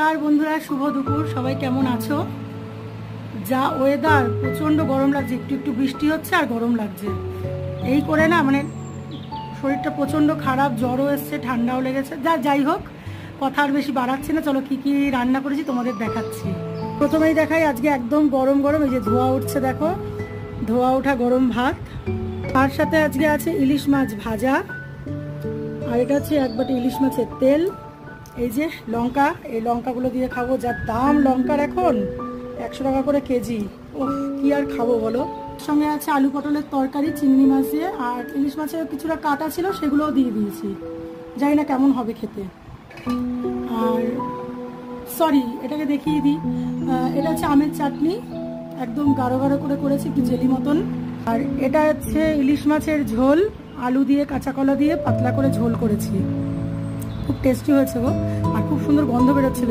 আর বন্ধুরা শুভ দুপুর, সবাই কেমন আছো? যা ওয়েদার, প্রচন্ড গরম লাগছে, একটু একটু বৃষ্টি হচ্ছে আর গরম লাগছে, এই করে না মানে শরীরটা প্রচন্ড খারাপ, জ্বরও এসছে, ঠান্ডাও লেগেছে। যাই হোক, কথা আর বেশি বাড়াচ্ছি না, চলো কি কি রান্না করেছি তোমাদের দেখাচ্ছি। প্রথমেই দেখাই, আজকে একদম গরম গরম এই যে ধোয়া উঠছে, দেখো ধোয়া ওঠা গরম ভাত। তার সাথে আজকে আছে ইলিশ মাছ ভাজা, আর এটা হচ্ছে এক বাটি ইলিশ মাছের তেল। এই যে লঙ্কা, এই লঙ্কাগুলো দিয়ে খাবো, যা দাম লঙ্কার এখন 100 টাকা করে কেজি। ও কি আর খাবো বলো। সঙ্গে আছে আলু পটলের তরকারি চিংড়ি মাছ দিয়ে, আর ইলিশ মাছের কিছুটা কাটা ছিল সেগুলোও দিয়ে দিয়েছি, জানি না কেমন হবে খেতে। আর সরি, এটাকে দেখিয়ে দিই, এটা হচ্ছে আমের চাটনি, একদম গাঢ় গাঢ় করে করেছি, একটু জেলি মতন। আর এটা হচ্ছে ইলিশ মাছের ঝোল, আলু দিয়ে কাঁচা কলা দিয়ে পাতলা করে ঝোল করেছি, খুব টেস্টি হয়েছে গো, আর খুব সুন্দর গন্ধ বেরোচ্ছিল।